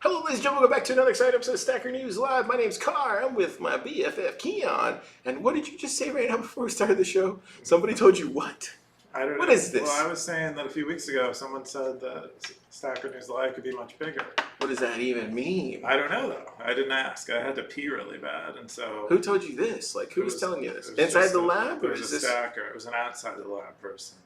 Hello, ladies and gentlemen. Welcome back to another exciting episode of Stacker News Live. My name's Car. I'm with my BFF, Keyan. And what did you just say right now before we started the show? Somebody told you what? I don't know. What is this? Well, I was saying that a few weeks ago, someone said that Stacker News Live could be much bigger. What does that even mean? I don't know, though. I didn't ask. I had to pee really bad, and so... Who told you this? Like, who was telling you this? Inside the lab? It was a stacker. It was an outside the lab person.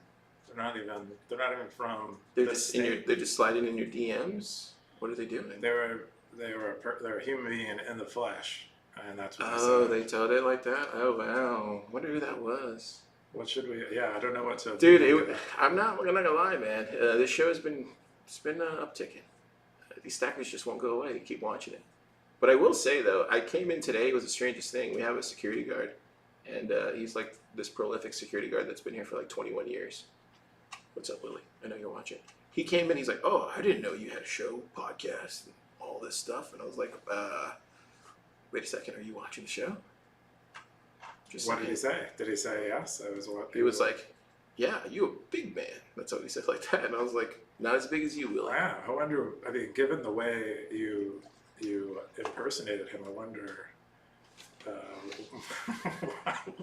They're not even from this state. They're just sliding in your DMs? What are they doing? They're a human being in the flesh, and that's what they said. Oh, they told it like that? Oh, wow. Wonder who that was. What should we... Yeah, I don't know what to... Dude, I'm not gonna lie, man. This show has been upticking. These stackers just won't go away. They keep watching it. But I will say, though, I came in today. It was the strangest thing. We have a security guard, and he's like this prolific security guard that's been here for like 21 years. What's up, Lily? I know you're watching. He came in. He's like, "Oh, I didn't know you had a show, podcast, and all this stuff." And I was like, "Wait a second. Are you watching the show?" What did he say? Did he say yes? He was like, "Yeah, you a big man." That's what he said like that. And I was like, "Not as big as you, Willie." Wow. I wonder, I mean, given the way you impersonated him, I wonder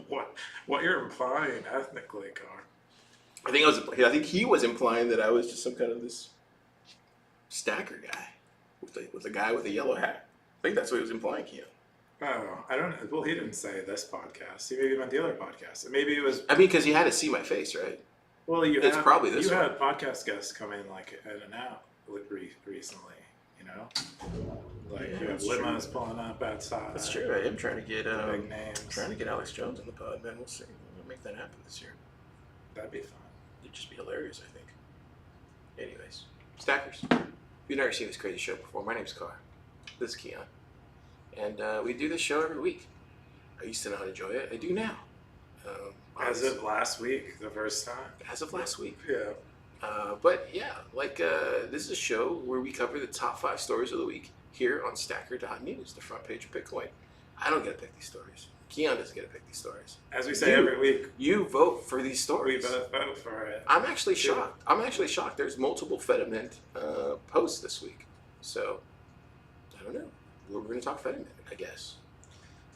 what you're implying ethnically, Car. I think he was implying that I was just some kind of this stacker guy with a guy with a yellow hat. I think that's what he was implying, Keyan. Oh, I don't know. Well, he didn't say this podcast. He maybe meant the other podcast. Maybe it was... I mean, because you had to see my face, right? Well, it's probably this one. You had podcast guests come in like in and out recently, you know? Like you have limos pulling up outside. That's true. I am trying to get big names. Trying to get Alex Jones in the pod, man. We'll see. We'll make that happen this year. That'd be fun. It'd just be hilarious, I think. Anyways, stackers. You've never seen this crazy show before. My name's Car. This is Keyan. And we do this show every week. I used to not enjoy it. I do now. As of last week, the first time. As of last week. Yeah. But yeah, this is a show where we cover the top 5 stories of the week here on Stacker.news, the front page of Bitcoin. I don't get to pick these stories. Keyan doesn't get to pick these stories. As we say every week. You vote for these stories. We both vote for it. I'm actually shocked. There's multiple fedimint posts this week. So, I don't know. We're going to talk fedimint, I guess.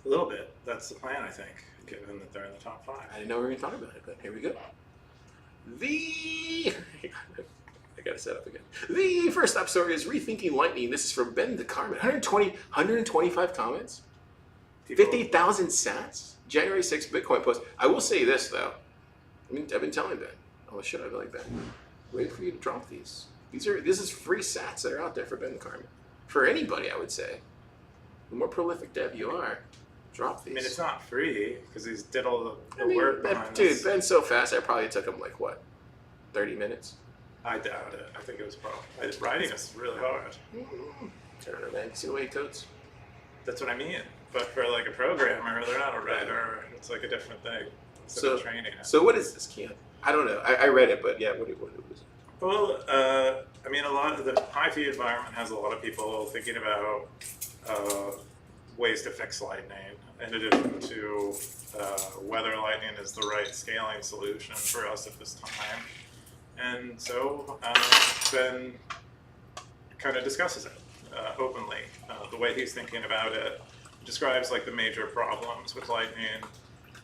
A little bit. That's the plan, I think, given that they're in the top 5. I didn't know we were going to talk about it, but here we go. I got to set up again. The first top story is Rethinking Lightning. This is from Ben the Carmen. 125 comments. 50,000 sats. January 6th Bitcoin post. I will say this, though. I've been telling Ben. Oh, should I be like Ben? Wait for you to drop these. This is free sats that are out there for Ben the Carmen. For anybody, I would say. The more prolific dev you are, drop these. I mean, it's not free because he's did all the work behind dude, this. Ben's so fast. I probably took him like what, 30 minutes. I doubt it. I think it was probably writing is really hard. I don't know, man. See the way he codes? That's what I mean. But for like a programmer, they're not a writer. It's like a different thing. So training it. So what is this, Keyan? I don't know. I read it, but yeah, what was it? Well, I mean, a lot of the high fee environment has a lot of people thinking about ways to fix Lightning, in addition to whether Lightning is the right scaling solution for us at this time. And so Ben kind of discusses it openly. The way he's thinking about it describes like the major problems with Lightning.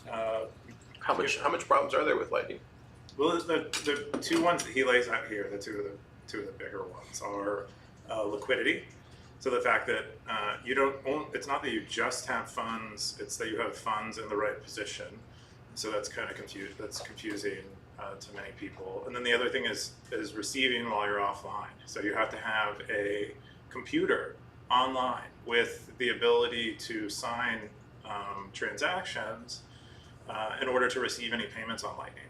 How much problems are there with Lightning? Well, the 2 ones that he lays out here, the two of the bigger ones, are liquidity. So the fact that you don't own, it's not that you just have funds, it's that you have funds in the right position. So that's kind of confusing to many people. And then the other thing is receiving while you're offline. So you have to have a computer online with the ability to sign transactions in order to receive any payments on Lightning.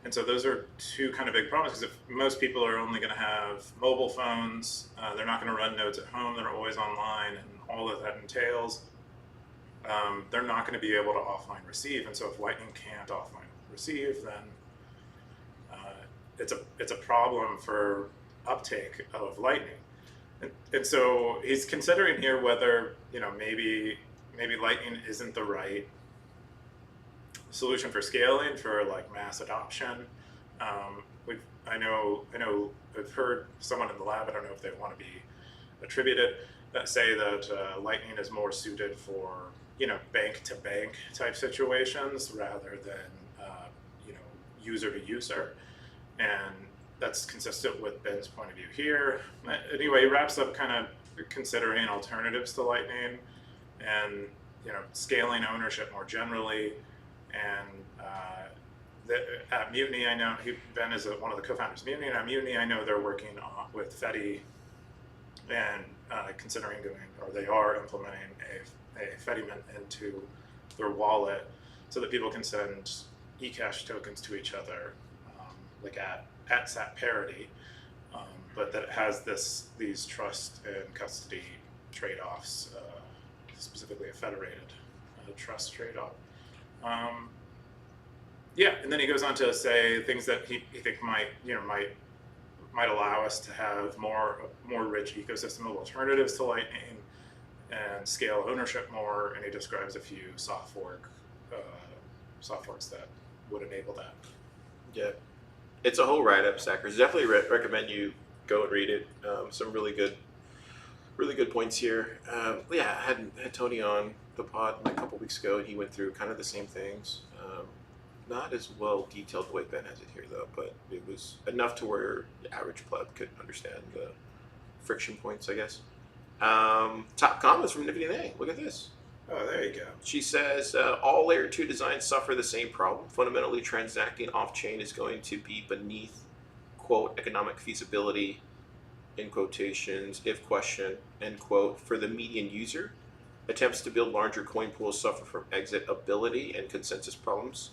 And so those are 2 kind of big problems, because if most people are only going to have mobile phones, they're not going to run nodes at home, they're always online, and all that entails, they're not going to be able to offline receive. And so if Lightning can't offline receive, then it's a problem for uptake of Lightning. And so he's considering here whether, maybe Lightning isn't the right solution for scaling, for like mass adoption. I know I've heard someone in the lab, I don't know if they want to be attributed that say that Lightning is more suited for bank to bank type situations rather than user to user, and that's consistent with Ben's point of view here. Anyway, he wraps up kind of considering alternatives to Lightning and scaling ownership more generally. And at Mutiny, I know Ben is one of the co-founders of Mutiny, and at Mutiny I know they're working with Fedi and considering they are implementing a fedimint into their wallet so that people can send eCash tokens to each other, like at SAT parity, but that it has these trust and custody trade-offs, specifically a federated trust trade-off. And then he goes on to say things that he think might allow us to have more rich ecosystem of alternatives to Lightning and scale ownership more. And he describes a few soft forks that would enable that. Yeah, it's a whole write-up, Stackers. Definitely recommend you go and read it. Some really good points here. I had Tony on the pod a couple weeks ago, and he went through kind of the same things. Not as well detailed the way Ben has it here, though, but it was enough to where the average pleb could understand the friction points, I guess. Top comments from Nippity Nang. Look at this. Oh, there you go. She says, all layer 2 designs suffer the same problem. Fundamentally, transacting off-chain is going to be beneath, quote, economic feasibility, in quotations, if question, end quote, for the median user. Attempts to build larger coin pools suffer from exitability and consensus problems.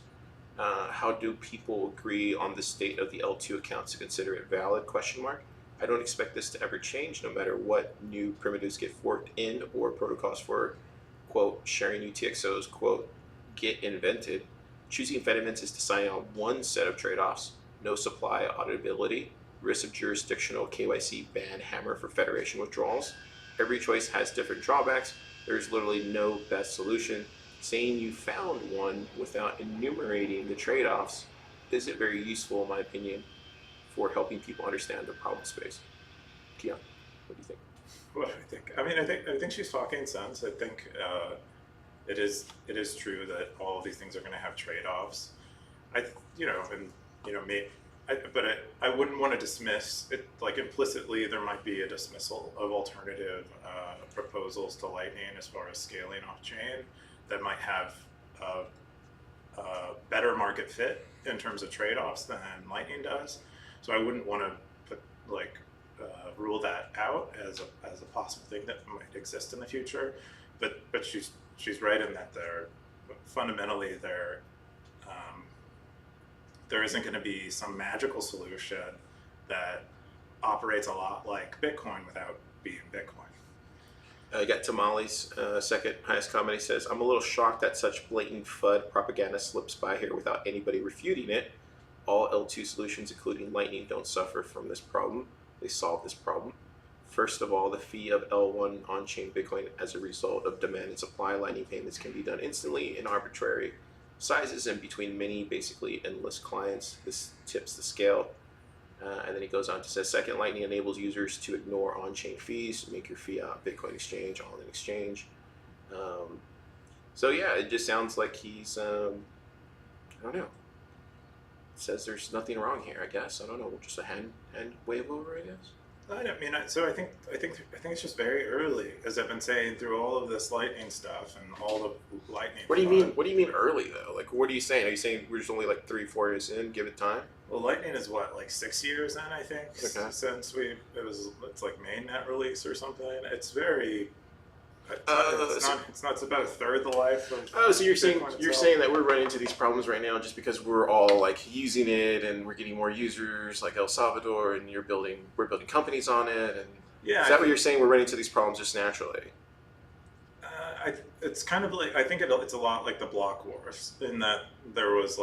How do people agree on the state of the L2 accounts to consider it valid, question mark? I don't expect this to ever change, no matter what new primitives get forked in or protocols for, quote, sharing UTXOs, quote, get invented. Choosing fediments is deciding on one set of trade-offs: no supply, auditability, risk of jurisdictional KYC ban hammer for federation withdrawals. Every choice has different drawbacks. There's literally no best solution. Saying you found one without enumerating the trade-offs isn't very useful, in my opinion, for helping people understand the problem space. Keyan, what do you think? What do I think? I think she's talking sense. I think it is true that all of these things are going to have trade-offs. I wouldn't want to dismiss it. Like, implicitly, there might be a dismissal of alternative proposals to Lightning as far as scaling off-chain that might have a better market fit in terms of trade-offs than Lightning does. So I wouldn't want to rule that out as a possible thing that might exist in the future. But she's right in that fundamentally there isn't going to be some magical solution that operates a lot like Bitcoin without being Bitcoin. I got Tamales, second highest comment. He says, I'm a little shocked that such blatant FUD propaganda slips by here without anybody refuting it. All L2 solutions, including Lightning, don't suffer from this problem. They solve this problem. First of all, the fee of L1 on-chain Bitcoin as a result of demand and supply. Lightning payments can be done instantly in arbitrary sizes and between many, basically endless clients. This tips the scale. And then he goes on to say, second, Lightning enables users to ignore on-chain fees, make your Fiat Bitcoin exchange all in exchange. So yeah, it just sounds like he's, I don't know. Says there's nothing wrong here, I guess. I don't know, just a hand wave over, I guess. I think it's just very early, as I've been saying through all of this Lightning stuff and all the Lightning. What do you mean? What do you mean early though? Like, what are you saying? Are you saying we're just only like 3-4 years in? Give it time. Well, Lightning is what, like 6 years in, I think, okay. Since it's like mainnet release or something. It's very. It's about a third the life of. Oh, so you're saying itself. that we're running into these problems right now just because we're all like using it and we're getting more users, like El Salvador, and we're building companies on it, and yeah. Is that what you're saying? We're running into these problems just naturally. It's kind of like, I think it's a lot like the block wars, in that there was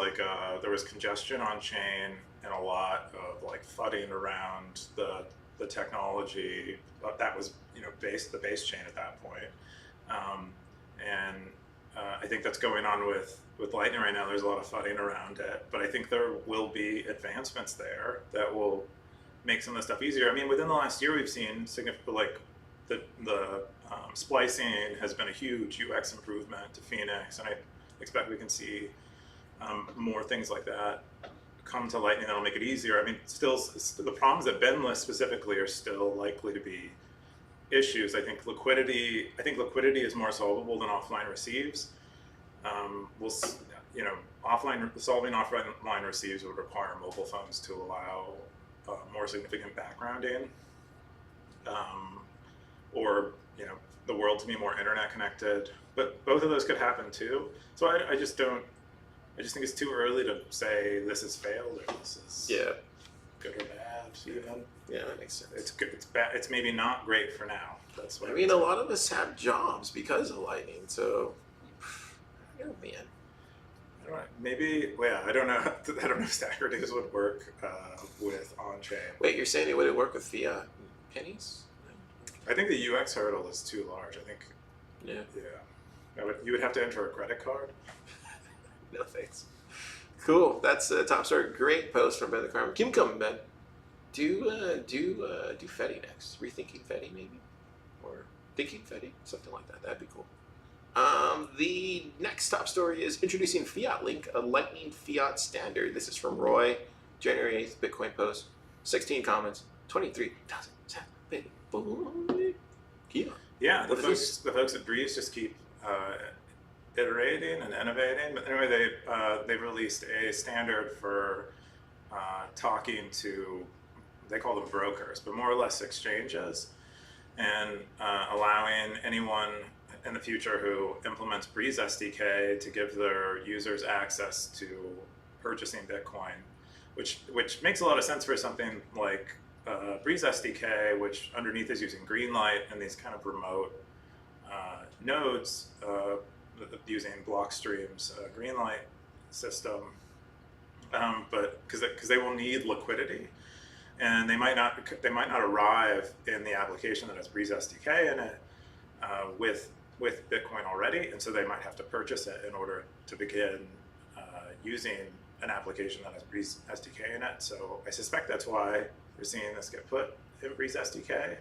congestion on chain and a lot of like fudding around the technology that was the base chain at that point, and I think that's going on with Lightning right now. There's a lot of fudding around it, but I think there will be advancements there that will make some of the stuff easier. I mean, within the last year, we've seen significant, like Splicing has been a huge UX improvement to Phoenix, and I expect we can see more things like that come to Lightning that'll make it easier. I mean, still, the problems that Ben lists specifically are still likely to be issues. I think liquidity is more solvable than offline receives. Solving offline receives would require mobile phones to allow more significant backgrounding, or the world to be more internet connected. But both of those could happen too. So I just think it's too early to say this has failed or this is good or bad. Even. Yeah, that makes sense. It's good. It's bad. It's maybe not great for now. That's what I mean. A lot of us have jobs because of Lightning, so man. Maybe. Well, yeah, I don't know. I don't know if Stacker Days would work with on-chain. Wait, you're saying it wouldn't work with fiat pennies? I think the UX hurdle is too large. I think. Yeah. You would have to enter a credit card. No thanks. Cool. That's the top story. Great post from Ben the Carmen. Keep coming, Ben. Do Fedi next. Rethinking Fedi maybe, or thinking Fedi, something like that. That'd be cool. The next top story is introducing FiatLink, a Lightning Fiat standard. This is from Roy, January 8th, Bitcoin post. 16 comments, 23,000 Bitcoin. Yeah, the folks at Breeze just keep iterating and innovating. But anyway, they've released a standard for talking to, they call them brokers, but more or less exchanges, and allowing anyone in the future who implements Breeze SDK to give their users access to purchasing Bitcoin, which makes a lot of sense for something like Breeze SDK, which underneath is using Greenlight and these kind of remote nodes using Blockstream's Greenlight system, but because they will need liquidity, and they might not arrive in the application that has Breeze SDK in it with Bitcoin already, and so they might have to purchase it in order to begin using an application that has Breeze SDK in it. So I suspect that's why we're seeing this get put in Breeze SDK.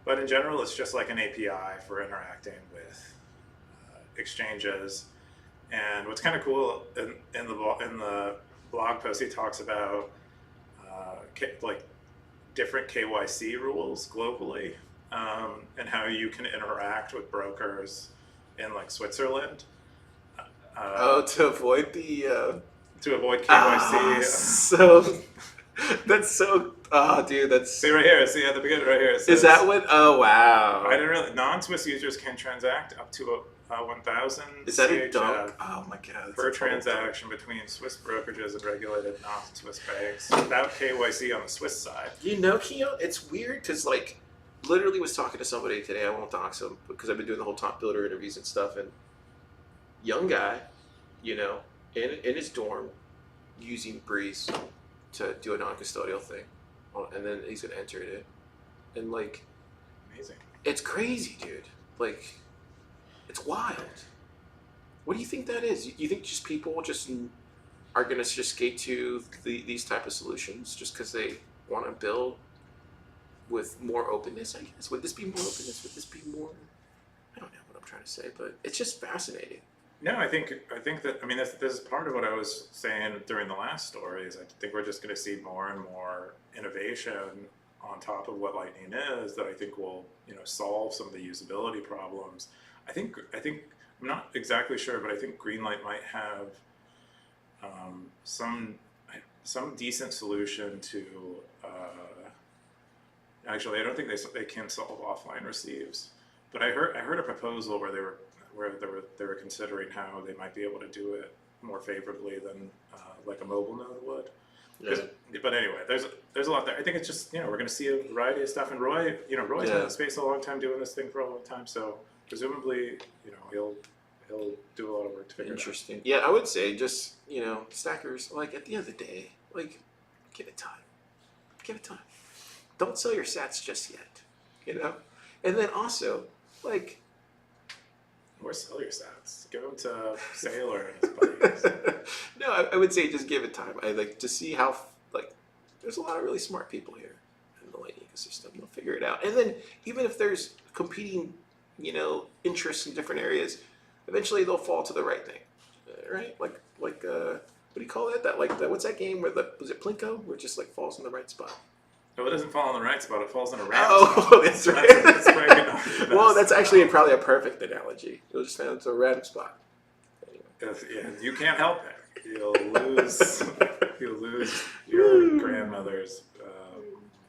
But in general, it's just like an API for interacting with exchanges. And what's kind of cool in the blog post, he talks about like different KYC rules globally, and how you can interact with brokers in like Switzerland. To avoid the KYC. So that's so. Oh, dude, that's. See right here. See at the beginning right here. Is that what? Oh, wow. I didn't really. Non-Swiss users can transact up to 1,000. Is that a dunk? Oh my god. Per transaction between Swiss brokerages and regulated non-Swiss banks without KYC on the Swiss side. Keyan, it's weird because like, literally was talking to somebody today. I won't dox him because I've been doing the whole top builder interviews and stuff. And young guy, in his dorm, using Breeze to do a non-custodial thing, and then he's gonna enter it in, and like, amazing. It's crazy, dude. Like, it's wild. What do you think that is? You think just people just are gonna just skate to these type of solutions just because they want to build with more openness? I guess. Would this be more openness? Would this be more? I don't know what I'm trying to say, but it's just fascinating. No, I think that, I mean, this is part of what I was saying during the last story, is I think we're just going to see more and more innovation on top of what Lightning is that I think will, solve some of the usability problems. I think I'm not exactly sure, but I think Greenlight might have some decent solution to. Actually, I don't think they can solve offline receives, but I heard a proposal where they were considering how they might be able to do it more favorably than like a mobile node would. Yeah. But anyway, there's a lot there. I think it's just we're going to see a variety of stuff. And Roy's been in the space a long time, doing this thing for a long time. So presumably, he'll do a lot of work to figure it out. Interesting. Yeah, I would say just stackers. Like at the end of the day, like give it time. Give it time. Don't sell your sats just yet. And then also like. Or sell your sats. Go to Sailor and his buddies. No, I would say just give it time. I like to see how there's a lot of really smart people here, and the Lightning ecosystem. They'll figure it out. And then even if there's competing, interests in different areas, eventually they'll fall to the right thing, right? Like what do you call it? What's that game where was it Plinko, where it just like falls in the right spot? No, it doesn't fall in the right spot. It falls in a random Oh, spot. that's right. That's Well, that's actually probably a perfect analogy. You'll just find it's a random spot. Yeah, you can't help it. You'll lose. You'll lose your grandmother's.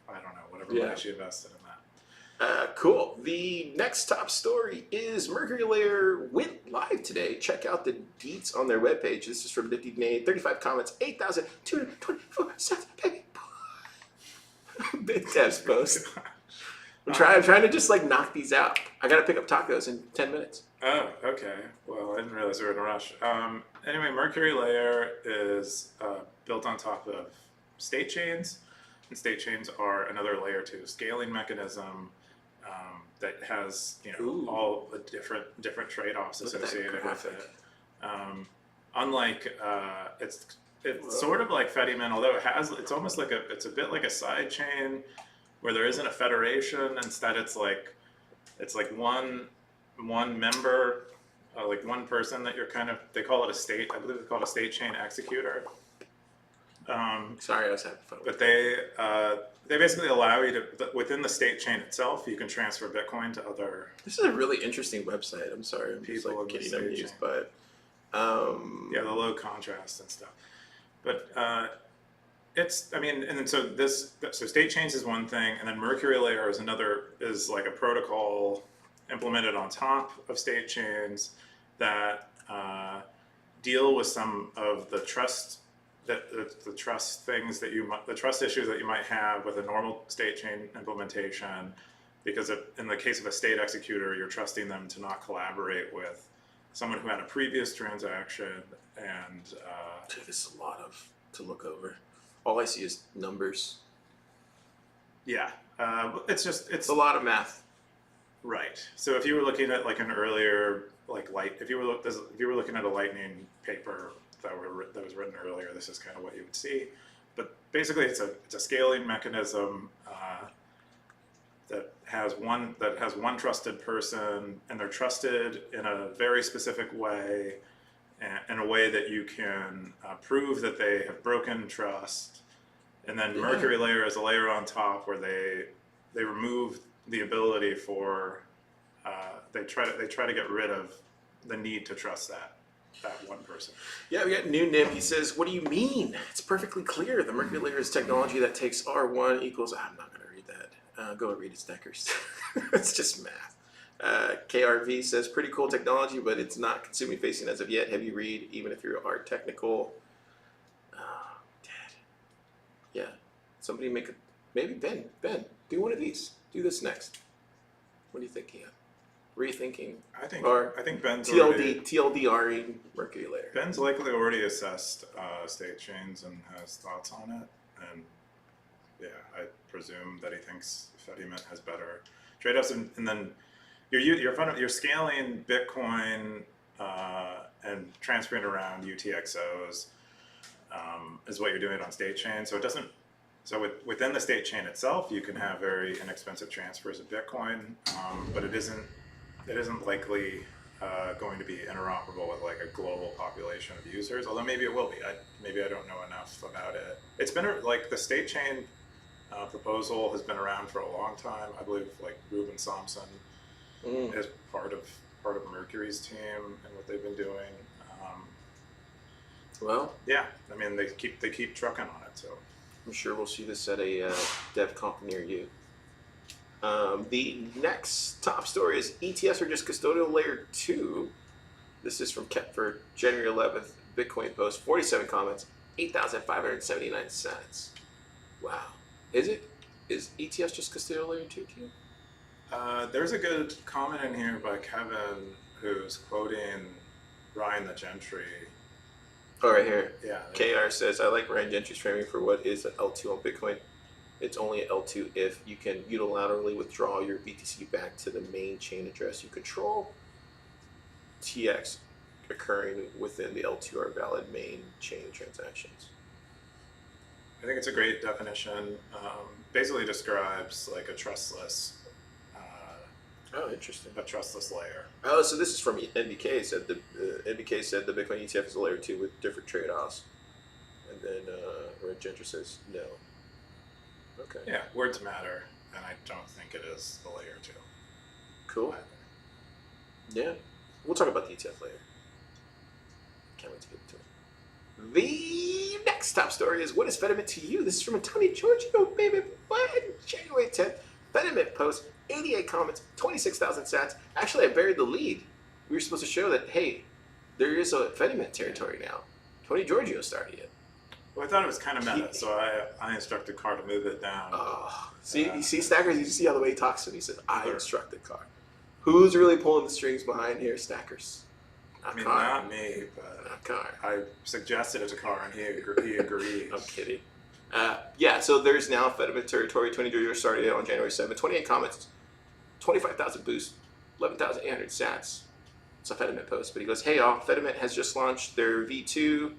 I don't know, whatever money she invested in that. Cool. The next top story is Mercury Layer went live today. Check out the deets on their webpage. This is from Nifty Nate. 35 comments, 8,224 cents. Big devs post. I'm trying to just like knock these out. I got to pick up tacos in 10 minutes. Oh, okay. Well, I didn't realize we were in a rush. Anyway, Mercury Layer is built on top of state chains, and state chains are another layer 2 scaling mechanism that has all the different trade-offs associated with it. Unlike it's sort of like fedimint, although it's almost like it's a bit like a side chain where there isn't a federation. Instead, it's like one member, like one person that they call it a state. I believe they call it a state chain executor. Sorry, I was having fun. But they basically allow you to, within the state chain itself, you can transfer Bitcoin to other. This is a really interesting website. I'm sorry, I'm just like getting amused by it. Yeah, the low contrast and stuff. But so state chains is one thing, and then Mercury Layer is like a protocol implemented on top of state chains that deal with some of the trust the trust issues that you might have with a normal state chain implementation, because in the case of a state executor, you're trusting them to not collaborate with someone who had a previous transaction, and Dude, this is a lot to look over. All I see is numbers. Yeah, it's a lot of math. Right. So if you were looking at like an earlier if you were looking at a Lightning paper that was written earlier, this is kind of what you would see. But basically, it's a scaling mechanism that has one trusted person, and they're trusted in a very specific way, in a way that you can prove that they have broken trust. And then Mercury Layer is a layer on top where they remove the ability for they try to get rid of the need to trust that one person. Yeah, we got New Nip. He says, "What do you mean? It's perfectly clear. The Mercury Layer is technology that takes R1 equals." I'm not going to read that. Go read its deckers. It's just math. KRV says, "Pretty cool technology, but it's not consumer facing as of yet. Heavy read, even if you are technical." Oh, Dad. Yeah. Somebody maybe Ben, do one of these. Do this next. What do you think, Keyan? Rethinking. I think Ben's TLDRing Mercury Layer. Ben's likely already assessed state chains and has thoughts on it, and yeah, I presume that he thinks fedimint has better trade-offs, and then you're scaling Bitcoin and transferring around UTXOs is what you're doing on state chain. So it doesn't. So within the state chain itself, you can have very inexpensive transfers of Bitcoin, but it isn't likely going to be interoperable with like a global population of users. Although maybe it will be. Maybe I don't know enough about it. It's been like the state chain proposal has been around for a long time. I believe like Ruben Samson is part of Mercury's team and what they've been doing. Well, yeah. I mean, they keep trucking on it. So I'm sure we'll see this at a dev conf near you. The next top story is ETFs are just custodial layer 2. This is from Kepler, January 11th, Bitcoin post, 47 comments, 8,579 cents. Wow. Is ETFs just custodial layer 2 to you? There's a good comment in here by Kevin who's quoting Ryan the Gentry. Oh, right here. Yeah. KR says, "I like Ryan Gentry's framing for what is an L2 on Bitcoin. It's only an L2 if you can unilaterally withdraw your BTC back to the main chain address you control. TX occurring within the L2 are valid main chain transactions." I think it's a great definition. basically describes like a trustless Oh, interesting. layer. Oh, so this is from NBK. Said the NBK said the Bitcoin ETF is a layer 2 with different trade-offs, and then Red Ginger says no. Okay. Yeah, words matter, and I don't think it is the layer 2. Cool. Yeah, we'll talk about the ETF later. Can't wait to get into it. The next top story is, what is Fedimint to you? This is from Tony Giorgio, baby. What? January 10th. Fedimint post, 88 comments, 26,000 sats. Actually, I buried the lead. We were supposed to show that, hey, there is a Fedimint territory now. Tony Giorgio started it. Well, I thought it was kind of meta, so I instructed Car to move it down. Oh, see, you see, Stackers, you see how the way he talks to me. He says, I instructed Car. Who's really pulling the strings behind here, Stackers? I mean, not me, but not Car. I suggested it to Car, and he agreed. I'm kidding. Yeah, so there's now Fedimint territory. 20 Giorgio started it on January 7th. 28 comments, 25,000 boosts, 11,800 sats. It's a Fedimint post, but he goes, hey y'all, Fedimint has just launched their V2.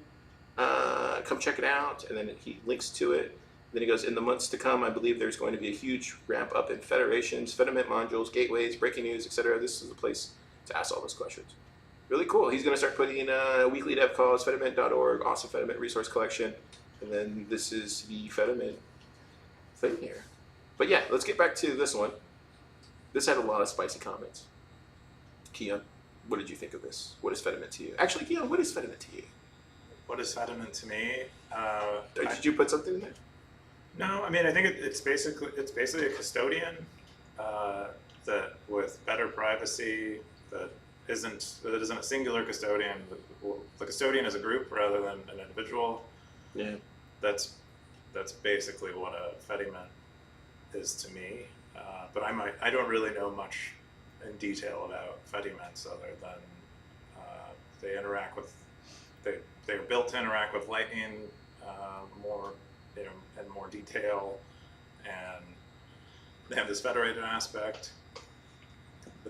Come check it out. And then he links to it. Then he goes, in the months to come, I believe there's going to be a huge ramp up in federations, Fedimint modules, gateways, breaking news, etc. This is the place to ask all those questions. Really cool. He's going to start putting in weekly dev calls, fedimint.org, awesome Fedimint resource collection. And then this is the Fedimint thing here. But yeah, let's get back to this one. This had a lot of spicy comments. Keyan, what did you think of this? What is Fedimint to you? Actually, Keyan, what is Fedimint to you? What is Fedimint to me? Did you put something in there? No, I mean I think it's basically a custodian that with better privacy that isn't a singular custodian. The custodian is a group rather than an individual. Yeah. That's basically what a Fedimint is to me. But I don't really know much in detail about Fedimints other than they interact with they're built to interact with Lightning more in more detail, and they have this federated aspect.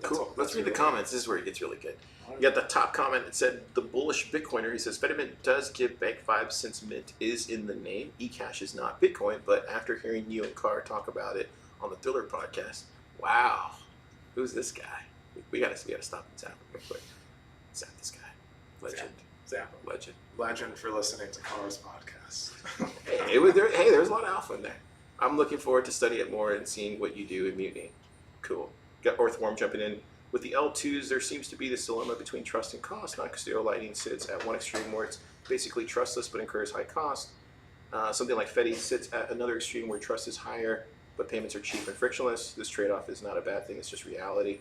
Cool. Let's read the comments. This is where it gets really good. You got the top comment that said, the bullish Bitcoiner. He says, Fedimint does give bank vibes since Mint is in the name. eCash is not Bitcoin, but after hearing you and Carr talk about it on the Thriller podcast, wow, who's this guy? We gotta stop and zap him real quick. Zap this guy. Legend. Zap him. Legend for listening to Carr's podcast. Hey, there's a lot of alpha in there. I'm looking forward to studying it more and seeing what you do in Mutiny. Cool. Got Orthworm jumping in. With the L2s, there seems to be this dilemma between trust and cost. Non-custodial Lightning sits at one extreme where it's basically trustless but incurs high cost. Something like Fedi sits at another extreme where trust is higher but payments are cheap and frictionless. This trade-off is not a bad thing. It's just reality.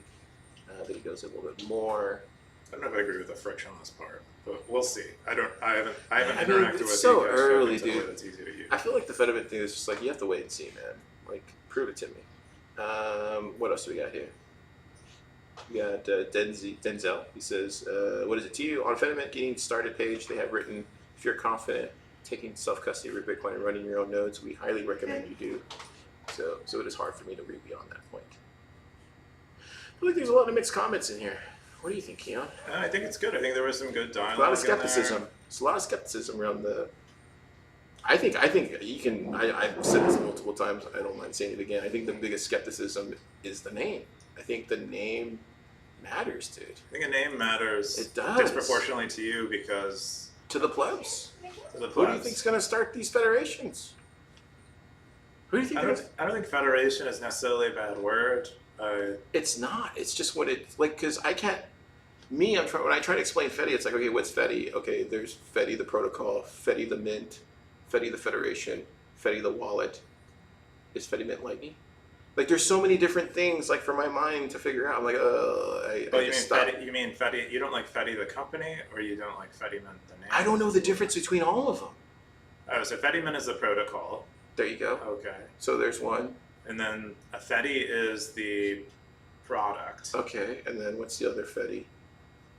Then he goes a little bit more. I don't know if I agree with the frictionless part, but we'll see. I haven't interacted with so eCash early, in a way dude. that's easy to use. I feel like the Fedimint thing is just like, you have to wait and see, man. Like, prove it to me. What else do we got here? We got Denzel. He says, what is it to you? On Fedimint getting started page, they have written, if you're confident taking self-custody of your Bitcoin and running your own nodes, we highly recommend you do. So it is hard for me to read beyond that point. I feel like there's a lot of mixed comments in here. What do you think, Keyan? I think it's good. I think there was some good dialogue. A lot of skepticism. There's a lot of skepticism around the. I think you can. I've said this multiple times. I don't mind saying it again. I think the biggest skepticism is the name. I think the name matters, dude. I think a name matters. It does. Disproportionately to you because. To the plebs. To the plebs. Who do you think's going to start these federations? Who do you think? I don't think federation is necessarily a bad word. It's not. It's just what it like. Because I can't. When I try to explain Fedi, it's like, okay, what's Fedi? Okay, there's Fedi the protocol, Fedi the mint, Fedi the federation, Fedi the wallet. Is Fedimint Lightning? Like, there's so many different things, like, for my mind to figure out. I'm like, you mean Fedi? You don't like Fedi the company, or you don't like Fedimint the name? I don't know the difference between all of them. Oh, so Fedimint is the protocol. There you go. Okay. So there's one. And then a Fedi is the product. Okay, and then what's the other Fedi?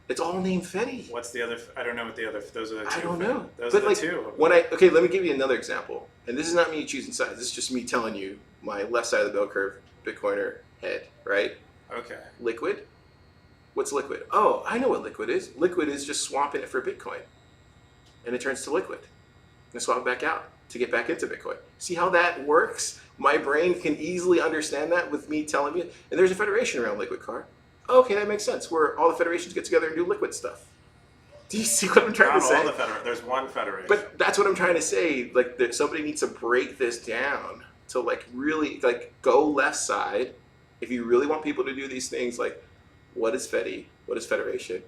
It's all named Fedi. What's the other? I don't know what the other. Those are the two. I don't know. Those but are like, the two. Okay, let me give you another example. And this is not me choosing sides. This is just me telling you my left side of the bell curve, Bitcoiner head, right? Okay. Liquid. What's liquid? Oh, I know what liquid is. Liquid is just swapping it for Bitcoin. And it turns to liquid. And swap it back out to get back into Bitcoin. See how that works? My brain can easily understand that with me telling you. And there's a federation around liquid car. Okay, that makes sense. Where all the federations get together and do liquid stuff. Do you see what I'm trying Not to say? all the there's one federation. But that's what I'm trying to say. Like, somebody needs to break this down to like really like go left side. If you really want people to do these things, like what is Fedi? What is Federation?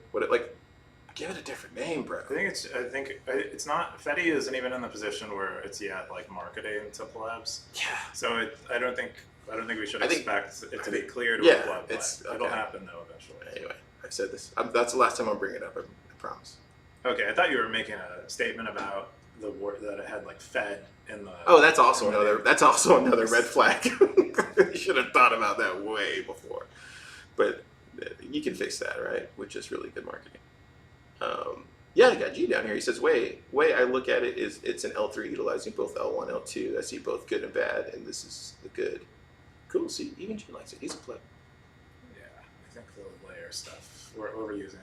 Give it a different name, bro. I think it's not. Fedi isn't even in the position where it's yet like marketing to plebs. Yeah. So I don't think we should expect it to be clear to a pleb. It'll happen though eventually. Anyway, I've said this. That's the last time I'm bringing it up. I promise. Okay, I thought you were making a statement about the word that it had like Fed in the. Oh, that's also another. That's also another red flag. You should have thought about that way before. But you can fix that, right? Which is really good marketing. Yeah, I got G down here. He says, way I look at it is it's an L3 utilizing both L1, L2. I see both good and bad, and this is the good. Cool. See, even G likes it. He's a pleb. Yeah, I think the layer stuff. We're overusing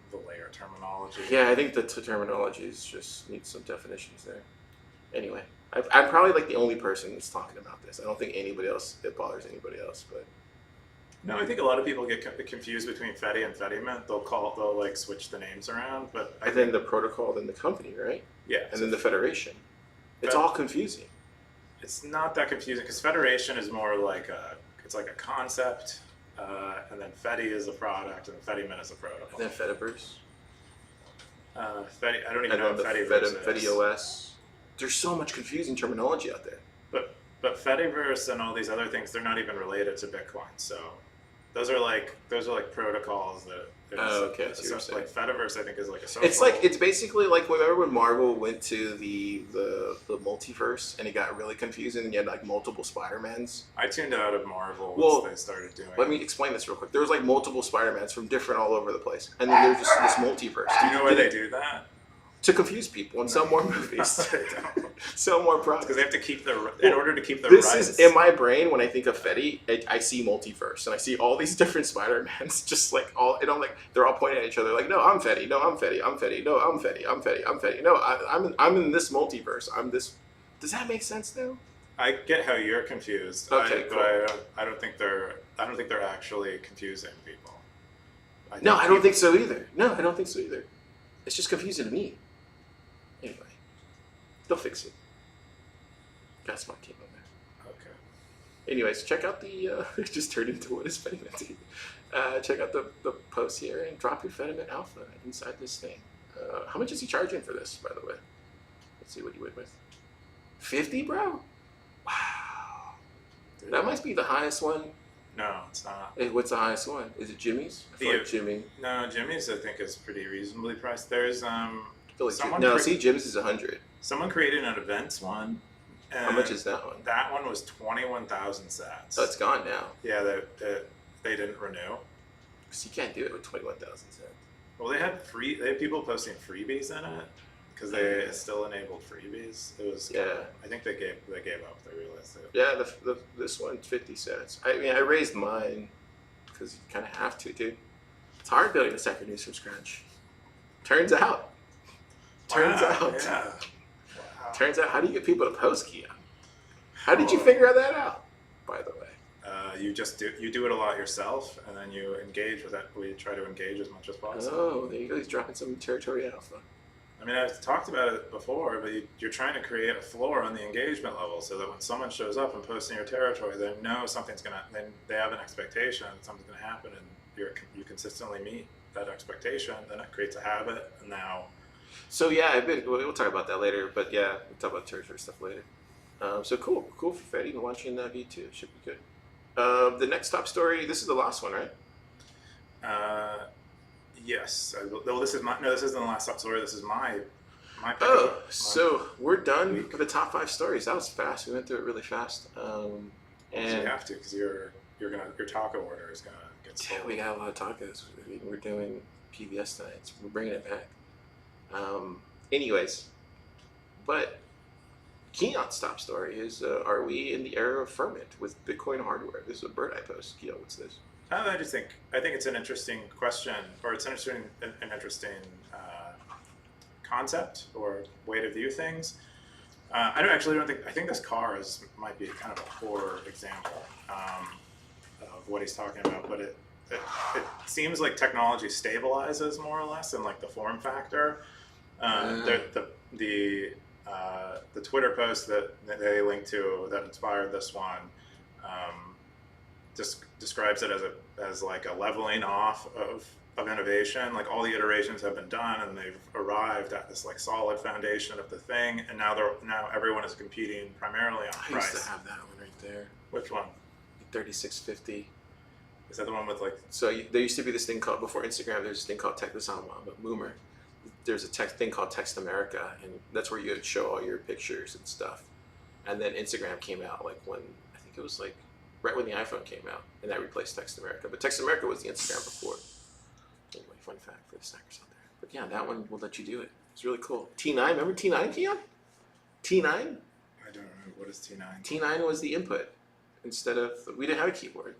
the layer terminology. Yeah, I think the terminology just needs some definitions there. Anyway, I'm probably like the only person that's talking about this. I don't think it bothers anybody else, but. No, I think a lot of people get confused between Fedi and fedimint. They'll like switch the names around, but and then the protocol, then the company, right? Yeah. And then the federation. It's all confusing. It's not that confusing because federation is more like it's like a concept, and then Fedi is a product, and fedimint is a protocol. And then Fediverse. Fedi, I don't even know what Fediverse is. FediOS. There's so much confusing terminology out there. But Fediverse and all these other things, they're not even related to Bitcoin. So those are like protocols that. Okay. So like Fediverse, I think is like a social. It's basically like remember when Marvel went to the multiverse and it got really confusing and you had like multiple Spider-Mans. I tuned out of Marvel once they started doing. Let me explain this real quick. There was like multiple Spider-Mans from different all over the place, and then there's just this multiverse. Do you know why they do that? To confuse people and sell more movies, sell more products. Because they have to keep in order to keep the This rights. is in my brain when I think of Fedi. I see multiverse and I see all these different Spider-Mans, just like they're all pointing at each other, like, no, I'm Fedi, no, I'm Fedi, I'm Fedi, no, I'm Fedi, I'm Fedi, I'm Fedi, no, I'm in this multiverse. I'm this. Does that make sense now? I get how you're confused. Okay, cool. But I don't think they're actually confusing people. I don't think so either. No, I don't think so either. It's just confusing to me. Anyway, they'll fix it. Got a smart team on there. Okay. Anyways, check out the. It just turned into what is Fedimint. Check out the post here and drop your Fedimint Alpha inside this thing. How much is he charging for this, by the way? Let's see what he went with. 50, bro? Wow. That must be the highest one. No, it's not. Hey, what's the highest one? Is it Jimmy's? I feel like Jimmy. No, Jimmy's I think is pretty reasonably priced. There's see, Jimmy's is 100. Someone created an events one. How much is that one? That one was 21,000 sats. Oh, it's gone now. Yeah, they didn't renew. Because you can't do it with 21,000 sats. Well, they had people posting freebies in it because they still enabled freebies. It was I think they gave up. They realized it. Yeah, this one's 50 cents. I mean, I raised mine because you kind of have to, dude. It's hard building a second news from scratch. Turns out. Yeah. Wow. Turns out, how do you get people to post, Keyan? How did you figure that out, by the way? You do it a lot yourself, and then you engage with it. We try to engage as much as possible. Oh, there you go. He's dropping some territory alpha. I mean, I've talked about it before, but you're trying to create a floor on the engagement level so that when someone shows up and posts in your territory, they know they have an expectation that something's gonna happen, and you consistently meet that expectation. Then it creates a habit, and now. So yeah, we'll talk about that later, but yeah, we'll talk about territory stuff later. So cool for Fedi launching V2. Should be good. The next top story. This is the last one, right? Yes. This isn't the last top story. This is my pick. So we're done with the top 5 stories. That was fast. We went through it really fast. And you have to because your taco order is gonna get sold. Yeah, we got a lot of tacos. We're doing PBS tonight. We're bringing it back. Anyways, but Keyan's top story is: are we in the era of Ferment with Bitcoin hardware? This is a Bird Eye post. Keyan, what's this? I think it's an interesting question, or it's an interesting concept or way to view things. don't think. I think this car might be kind of a poor example of what he's talking about. But it seems like technology stabilizes more or less in like the form factor. The Twitter post that they linked to that inspired this one just describes it as like a leveling off of innovation. Like all the iterations have been done and they've arrived at this like solid foundation of the thing, and now everyone is competing primarily on price. I used to have that one right there. Which one? 3650. Is that the one with like? So there used to be this thing called, before Instagram, there's this thing called but Moomer. There's a thing called Text America, and that's where you would show all your pictures and stuff. And then Instagram came out like when, I think it was like right when the iPhone came out, and that replaced Text America. But Text America was the Instagram before. Anyway, fun fact for the snackers out there. But yeah, that one will let you do it. It's really cool. T9, remember T9, Keyan? T9? I don't remember. What is T9? T9 was the input instead of, we didn't have a keyboard.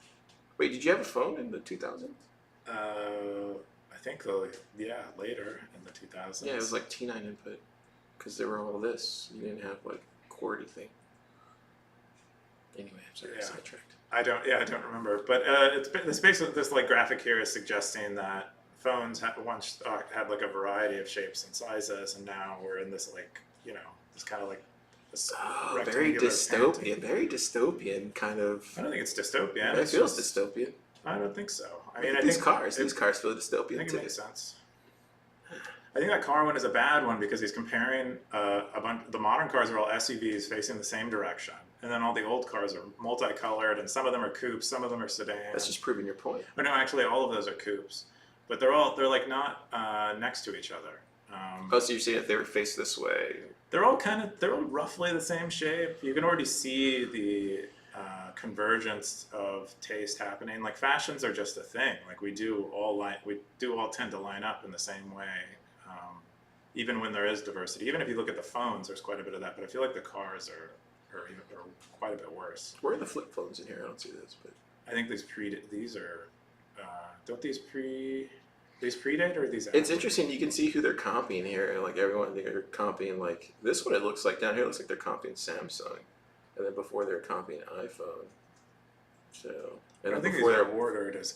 Wait, did you have a phone in the 2000s? I think later in the 2000s. Yeah, it was like T9 input because they were all this. You didn't have like QWERTY thing. Anyway, I'm sorry, sidetracked. I don't remember. But this like graphic here is suggesting that phones once had like a variety of shapes and sizes, and now we're in this like, this kind of like this very dystopian, painting. very dystopian kind of. I don't think it's dystopian. It feels dystopian. I don't think so. I mean, these cars feel dystopian. I think it makes sense. I think that car one is a bad one because he's comparing the modern cars are all SUVs facing the same direction, and then all the old cars are multicolored, and some of them are coupes, some of them are sedans. That's just proving your point. Oh no, actually, all of those are coupes, but they're like not next to each other. So you're saying if they were faced this way? They're all roughly the same shape. You can already see the convergence of taste happening. Like fashions are just a thing. Like we do all tend to line up in the same way, even when there is diversity. Even if you look at the phones, there's quite a bit of that. But I feel like the cars are quite a bit worse. Where are the flip phones in here? I don't see this, but I think these are don't these predate or are these? It's interesting. You can see who they're copying here. Like everyone, they're copying like this one. It looks like down here. It looks like they're copying Samsung, and then before they're copying iPhone. So and I then think before these they're are ordered as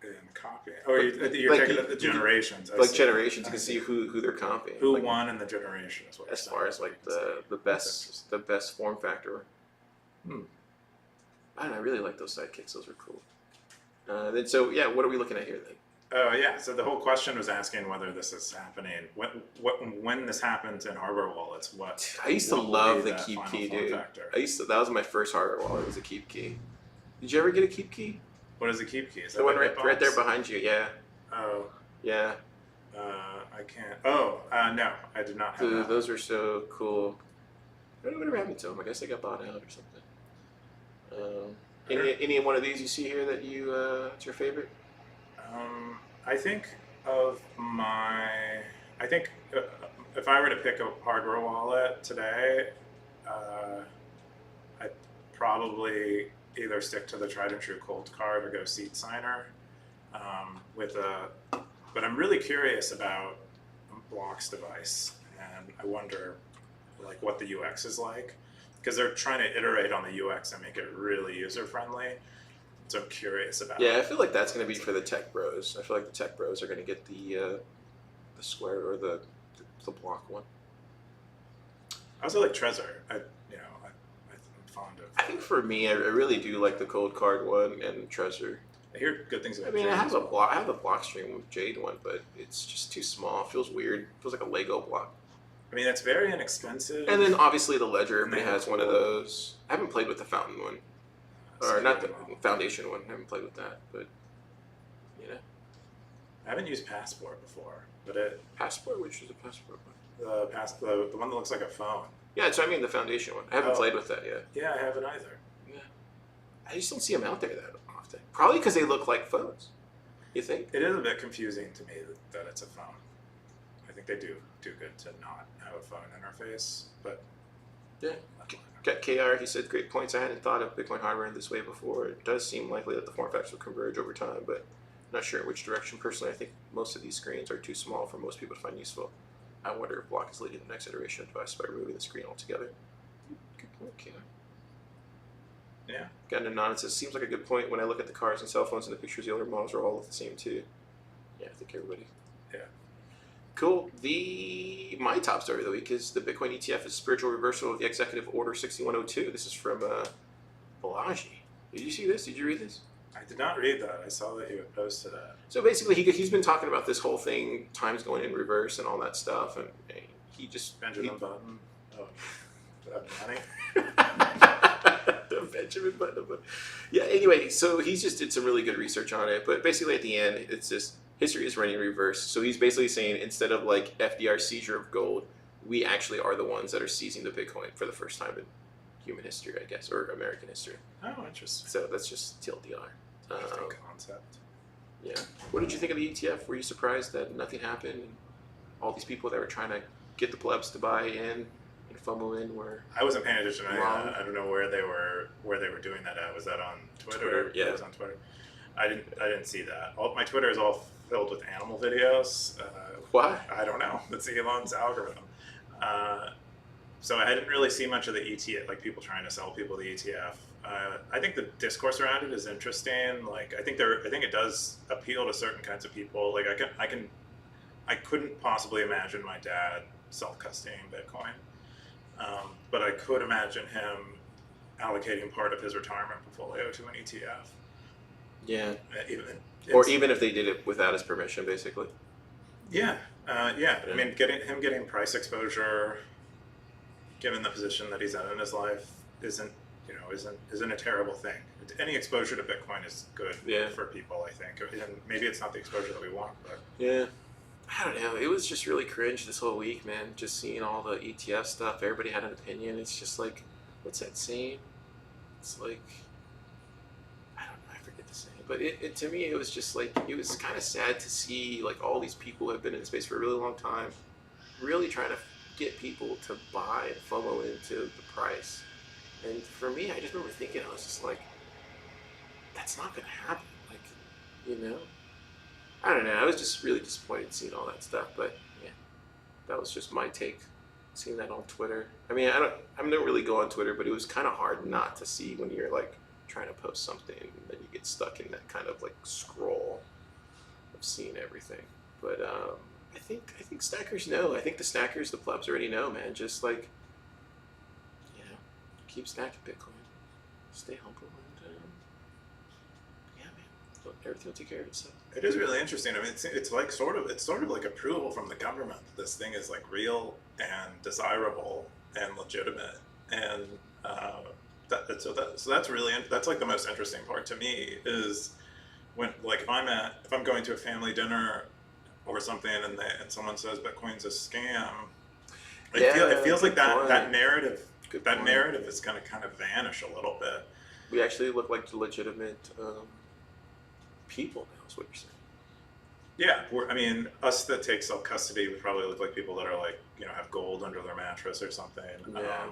in copying. Oh, you're taking the generations. Like generations, you can see who they're copying. Who like, won in the generation is what. As far as like the best form factor. I don't know, I really like those sidekicks. Those are cool. Then so yeah, what are we looking at here then? Oh yeah, so the whole question was asking whether this is happening. When this happens in hardware wallets, what? I used to love the keep key, dude. Factor? That was my first hardware wallet. It was a keep key. Did you ever get a keep key? What is a keep key? Is the one right there behind you? Yeah. Oh. Yeah. I can't. Oh, no, I did not have that. Those are so cool. I don't know whatever happened to them. I guess they got bought out or something. Any one of these you see here that it's your favorite? I think if I were to pick a hardware wallet today, I'd probably either stick to the tried and true cold card or go seat signer. But I'm really curious about Block's device, and I wonder like what the UX is like, because they're trying to iterate on the UX and make it really user friendly. So I'm curious about. Yeah, I feel like that's going to be for the tech bros. I feel like the tech bros are going to get the square or the block one. I also like Trezor. I'm fond of. I think for me, I really do like the cold card one and Trezor. I hear good things about. I mean, Jade I have the block stream Jade one, but it's just too small. It feels weird. It feels like a Lego block. I mean, that's very inexpensive. And then obviously the Ledger, everybody has one of those. I haven't played with the Fountain one. Or not the Foundation one. I haven't played with that, but I haven't used Passport before, but Passport, which is a Passport one? The one that looks like a phone. Yeah, so I mean the Foundation one. I haven't played with that yet. Yeah, I haven't either. Yeah, I just don't see them out there that often. Probably because they look like phones. You think? It is a bit confusing to me that it's a phone. I think they do good to not have a phone interface, but yeah. KR, he said, great points. I hadn't thought of Bitcoin hardware in this way before. It does seem likely that the form factors will converge over time, but I'm not sure in which direction. Personally, I think most of these screens are too small for most people to find useful. I wonder if Block is leading the next iteration of device by removing the screen altogether. Okay. Yeah. Got an anon. It says, seems like a good point. When I look at the cars and cell phones and the pictures, the older models are all the same too. Yeah, I think everybody. Yeah. Cool. My top story of the week is the Bitcoin ETF is spiritual reversal of the Executive Order 6102. This is from Balaji. Did you see this? Did you read this? I did not read that. I saw that you had posted that. So basically, he's been talking about this whole thing, time's going in reverse and all that stuff, and he just Benjamin Button. Oh, money. The Benjamin Button. Yeah. Anyway, so he's just did some really good research on it, but basically at the end, it's just history is running in reverse. So he's basically saying instead of like FDR seizure of gold, we actually are the ones that are seizing the Bitcoin for the first time in human history, I guess, or American history. Oh, interesting. So that's just TLDR. Interesting concept. Yeah. What did you think of the ETF? Were you surprised that nothing happened? All these people that were trying to get the plebs to buy in and FOMO in were. I wasn't paying attention. Wrong. I don't know where they were doing that at. Was that on Twitter? Yeah. It was on Twitter. I didn't see that. My Twitter is all filled with animal videos. Why? I don't know. That's Elon's algorithm. So I didn't really see much of the ETF, like people trying to sell people the ETF. I think the discourse around it is interesting. Like I think it does appeal to certain kinds of people. Like I couldn't possibly imagine my dad self-custodying Bitcoin, but I could imagine him allocating part of his retirement portfolio to an ETF. Yeah. Or even if they did it without his permission, basically. Yeah. I mean, getting price exposure, given the position that he's in his life, isn't a terrible thing. Any exposure to Bitcoin is good for people, I think. And maybe it's not the exposure that we want, but yeah. I don't know. It was just really cringe this whole week, man. Just seeing all the ETF stuff. Everybody had an opinion. It's just like, what's that saying? It's like, I don't know. I forget the saying. But it to me, it was just like, it was kind of sad to see like all these people who have been in the space for a really long time, really trying to get people to buy and FOMO into the price. And for me, I just remember thinking, I was just like, that's not going to happen. Like, I don't know. I was just really disappointed seeing all that stuff. But yeah, that was just my take, seeing that on Twitter. I mean, I don't really go on Twitter, but it was kind of hard not to see when you're like trying to post something and then you get stuck in that kind of like scroll of seeing everything. But I think stackers know. I think the stackers, the plebs already know, man. Just like, keep stacking Bitcoin, stay humble, and yeah, man, everything will take care of itself. It is really interesting. I mean, it's like sort of like approval from the government that this thing is like real and desirable and legitimate, and so that's really that's like the most interesting part to me is when like if I'm going to a family dinner or something and someone says Bitcoin's a scam, it feels like that narrative. Narrative is going to kind of vanish a little bit. We actually look like legitimate people now, is what you're saying. Yeah, I mean, us that take self-custody would probably look like people that are like, have gold under their mattress or something. Yeah.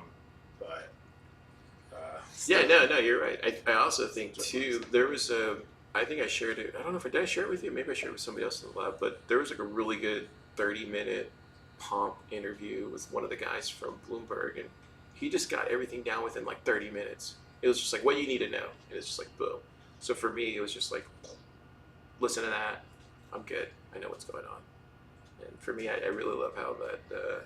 But yeah, no, you're right. I also think too, there was I think I shared it. I don't know did I share it with you? Maybe I shared it with somebody else in the lab. But there was like a really good 30-minute Pomp interview with one of the guys from Bloomberg, and he just got everything down within like 30 minutes. It was just like what you need to know. And it's just like boom. So for me, it was just like, listen to that. I'm good. I know what's going on. And for me, I really love how that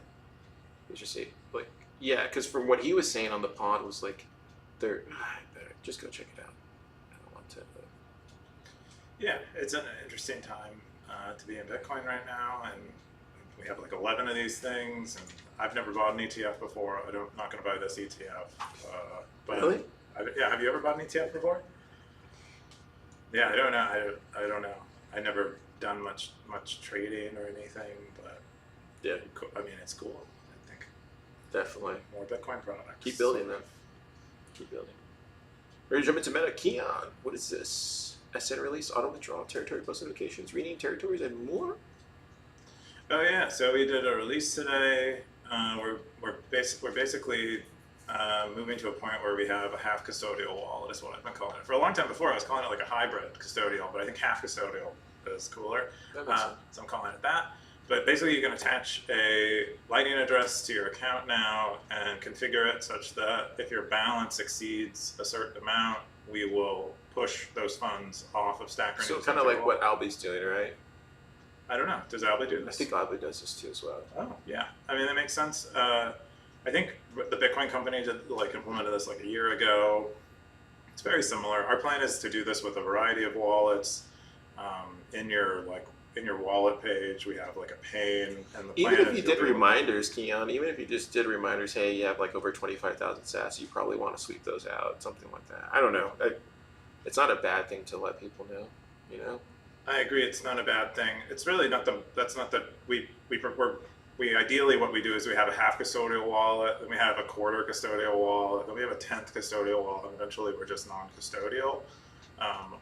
it's just like, yeah, because from what he was saying on the pod was like, better just go check it out. I don't want to. Yeah, it's an interesting time to be in Bitcoin right now, and we have like 11 of these things, and I've never bought an ETF before. I'm not going to buy this ETF. But really? Have you ever bought an ETF before? Yeah, I don't know. I don't know. I've never done much trading or anything, but yeah, I mean, it's cool. I think definitely more Bitcoin products. Keep building them. Keep building. Ready to jump into Meta Keyan? What is this? Asset release, auto withdrawal, territory post notifications, rename territories, and more. Oh yeah, so we did a release today. We're basically moving to a point where we have a half custodial wallet is what I've been calling it. For a long time before, I was calling it like a hybrid custodial, but I think half custodial is cooler. So I'm calling it that. But basically, you can attach a Lightning address to your account now and configure it such that if your balance exceeds a certain amount, we will push those funds off of Stacker. So kind of like what Alby's doing, right? I don't know. Does Alby do I this? think Alby does this too as well. Oh, yeah. I mean, that makes sense. I think the Bitcoin company did implemented this a year ago. It's very similar. Our plan is to do this with a variety of wallets. In your wallet page, we have a pane, and the plan Even if is you did reminders, Keyan, even if you just did reminders, hey, you have over 25,000 sats, you probably want to sweep those out, something like that. I don't know. It's not a bad thing to let people know, you know? I agree. It's not a bad thing. It's really not we ideally what we do is we have a half custodial wallet, then we have a quarter custodial wallet, then we have a 10th custodial wallet, and eventually we're just non-custodial,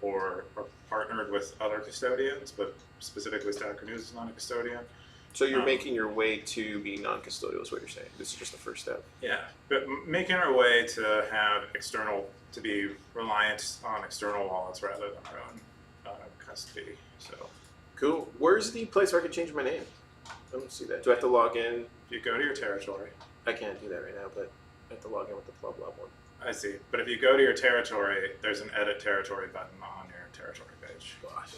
or partnered with other custodians, but specifically Stacker News is not a custodian. So you're making your way to be non-custodial is what you're saying. This is just the first step. Yeah, but making our way to be reliant on external wallets rather than our own custody. So cool. Where's the place where I can change my name? Let me see that. Do I have to log in? If you go to your territory. I can't do that right now, but I have to log in with the blah blah one. I see. But if you go to your territory, there's an edit territory button on your territory page. Gosh.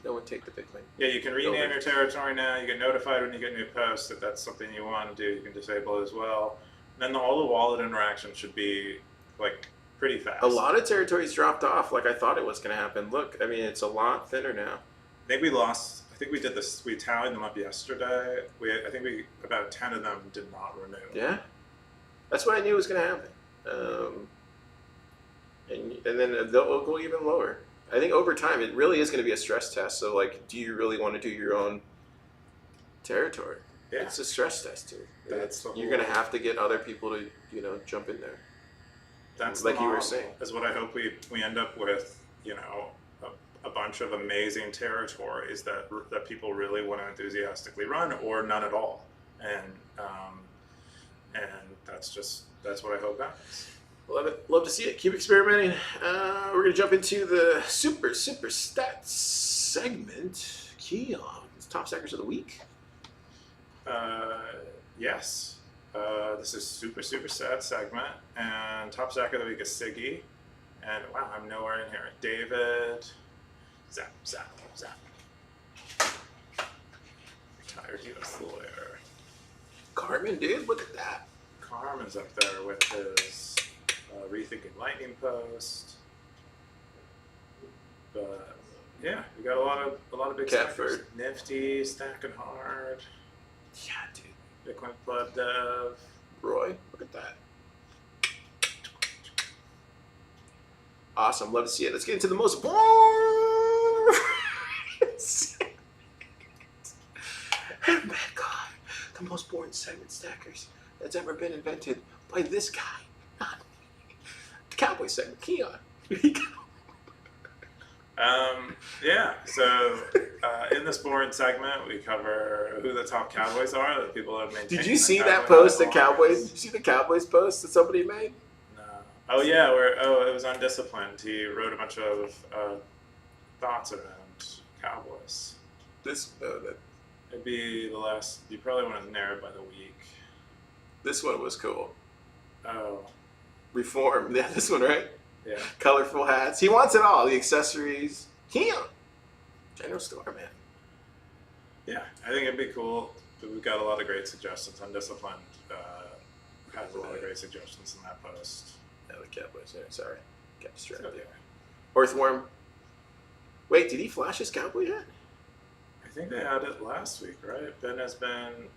No one take the Bitcoin. Yeah, you can rename your territory now. You get notified when you get new posts. If that's something you want to do, you can disable it as well. And then all the wallet interactions should be pretty fast. A lot of territories dropped off like I thought it was going to happen. Look, I mean, it's a lot thinner now. I think we did this, we tallied them up yesterday. I think about 10 of them did not renew. Yeah. That's what I knew was going to happen. And then they'll go even lower. I think over time, it really is going to be a stress test. So, do you really want to do your own territory? Yeah. It's a stress test, dude. You're going to whole- have to get other people to, jump in there. That's like the you were model, saying. is what I hope we end up with, a bunch of amazing territories that people really want to enthusiastically run, or none at all. And that's what I hope happens. Love it. Love to see it. Keep experimenting. We're going to jump into the super stats segment. Keyan, it's top stackers of the week. Yes. This is super sad segment, and top stacker of the week is Siggy, and wow, I'm nowhere in here. David, zap. Retired U.S. lawyer. Carmen, dude, look at that. Carmen's up there with his Rethinking Lightning post, but yeah, we got a lot of big stackers. Nifty, stacking hard. Yeah, dude. Bitcoin Club Dev. Roy, look at that. Awesome, love to see it. Let's get into the most boring segment. Oh my God, the most boring segment, stackers, that's ever been invented by this guy, not me. The Cowboy segment, Keyan. Here you go. Yeah, so in this boring segment, we cover who the top Cowboys are that people have maintained. Did you see the that Cowboy post, the lines. Cowboys? Did you see the Cowboys post that somebody made? No. Oh yeah, it was Undisciplined. He wrote a bunch of thoughts around Cowboys. It'd be the last. You probably want to narrow it by the week. This one was cool. Oh. Reform. Yeah, this one, right? Yeah. Colorful hats. He wants it all. The accessories. Keyan. General store, man. Yeah, I think it'd be cool. We've got a lot of great suggestions. Undisciplined has a lot of great suggestions in that post. Yeah, the Cowboys. Yeah, sorry. Got distracted. Okay. Earthworm. Wait, did he flash his cowboy hat? I think they had it last week, right? Ben has been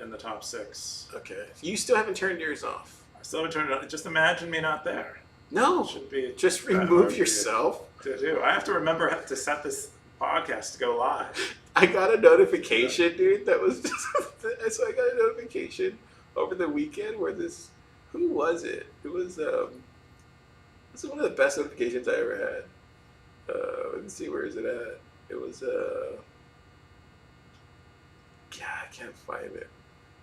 in the top 6. Okay. You still haven't turned yours off. I still haven't turned it on. Just imagine me not there. No. It should be Just that hard remove for you yourself. to do. I have to remember to set this podcast to go live. I got a notification, dude, that was just... so I got a notification over the weekend where this... Who was it? It was... This is one of the best notifications I ever had. Let's see, where is it at? It was... God, I can't find it.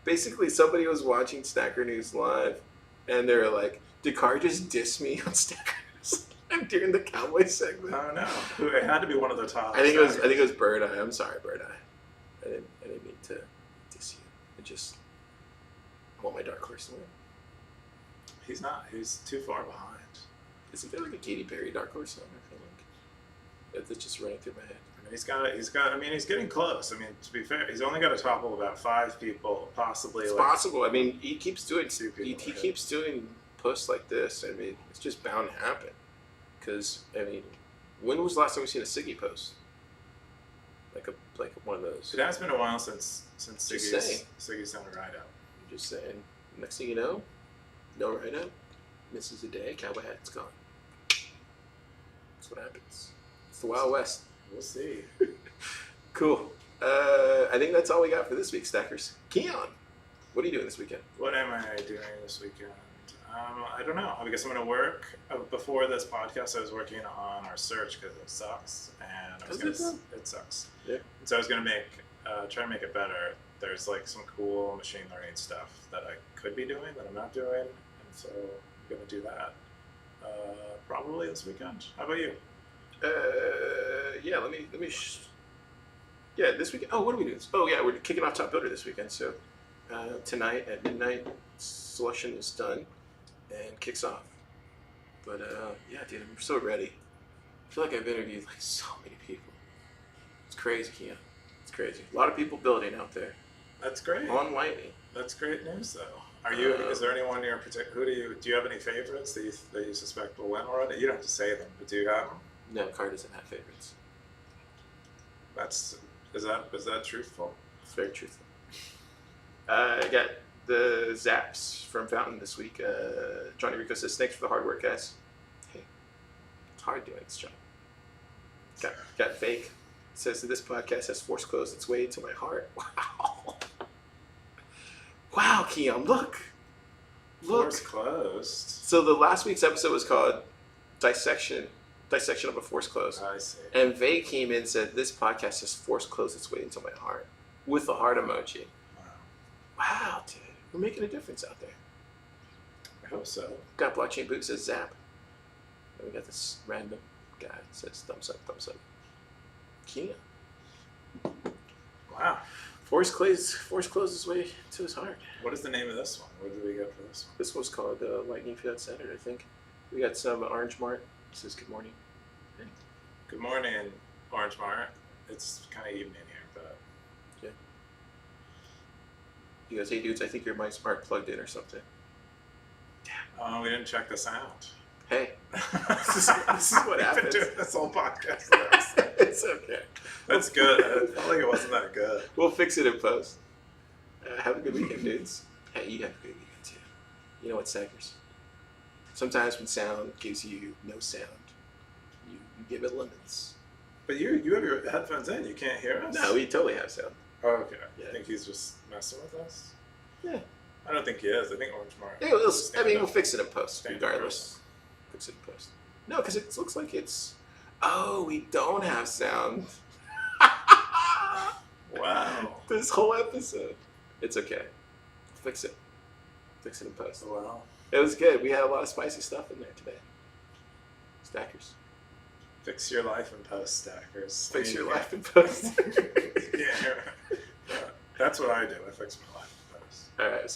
Basically, somebody was watching Stacker News Live, and they were like, did Car just diss me on Stacker News Live during the Cowboy segment? Oh no! It had to be one of the top. I think it was Bird Eye. I'm sorry, Bird Eye. I didn't mean to see it. I want my dark horse to win. He's not. He's too far behind. Isn't there like a Katy Perry dark horse song? I feel like that's just running through my head. He's got. I mean, he's getting close. I mean, to be fair, he's only got to topple about 5 people, possibly. It's like, possible. I mean, he keeps doing. 2 people. He keeps doing posts like this. I mean, it's just bound to happen. Because I mean, when was the last time we seen a Siggy post? Like one of those. It has been a while since saying. Siggy's done a ride out. I'm just saying. Next thing you know, no write up, misses a day, cowboy hat's gone. That's what happens. It's the Wild West. We'll see. Cool. I think that's all we got for this week, Stackers. Keyan, what are you doing this weekend? What am I doing this weekend? I don't know. I guess I'm going to work. Before this podcast, I was working on our search because it sucks, and it sucks. Yeah. And so I was going to try to make it better. There's like some cool machine learning stuff that I could be doing that I'm not doing, and so I'm going to do that probably this weekend. How about you? Yeah. Let me. Yeah, this weekend. Oh, what are we doing? Oh, yeah, we're kicking off Top Builder this weekend. So tonight at midnight, selection is done and kicks off. But yeah, dude, I'm so ready. I feel like I've interviewed like so many people. It's crazy, Keyan. It's crazy. A lot of people building out there. That's great. On Lightning. That's great news, though. Are you? Is there anyone in particular? Do you have any favorites that you suspect will win already? You don't have to say them, but do you have them? No, Car doesn't have favorites. Is that truthful? It's very truthful. I got the Zaps from Fountain this week. Johnny Rico says, thanks for the hard work, guys. Hey, it's hard doing this job. Got Fake. Says that this podcast has force closed its way to my heart. Wow. Wow, Keyan, look. Force closed. So the last week's episode was called Dissection of a Force Close. I see. And Vay came in and said, this podcast has force closed its way into my heart. With a heart emoji. Wow, dude. We're making a difference out there. I hope so. Got Blockchain Boot says Zap. And we got this random guy that says thumbs up, thumbs up. Keyan. Wow. Force closed its way to his heart. What is the name of this one? What did we get for this one? This one's called Lightning Fiat Centered, I think. We got some Orange Mart. It says good morning. Good morning, Orange Mart. It's kind of evening here, but yeah. He goes, hey dudes, I think your mic's smart plugged in or something. oh, we didn't check the sound. Hey, this is what happens. We've been doing this whole podcast. It's okay. That's good. I felt like it wasn't that good. We'll fix it in post. Have a good weekend, dudes. Hey, you have a good weekend too. You know what, Sackers? Sometimes when sound gives you no sound, you give it lemons. But you have your headphones in. You can't hear us? No, we totally have sound. Oh, okay. Yeah. I think he's just messing with us. Yeah. I don't think he is. I think Orange Mart. Yeah, we'll fix it in post, regardless. Fix it in post. No, because it looks like it's... Oh, we don't have sound. Wow. This whole episode. It's okay. Fix it. Fix it in post. Wow. It was good. We had a lot of spicy stuff in there today. Stackers. Fix your life in post, Stackers. Fix your life in post. Yeah. That's what I do. I fix my life in post. All right.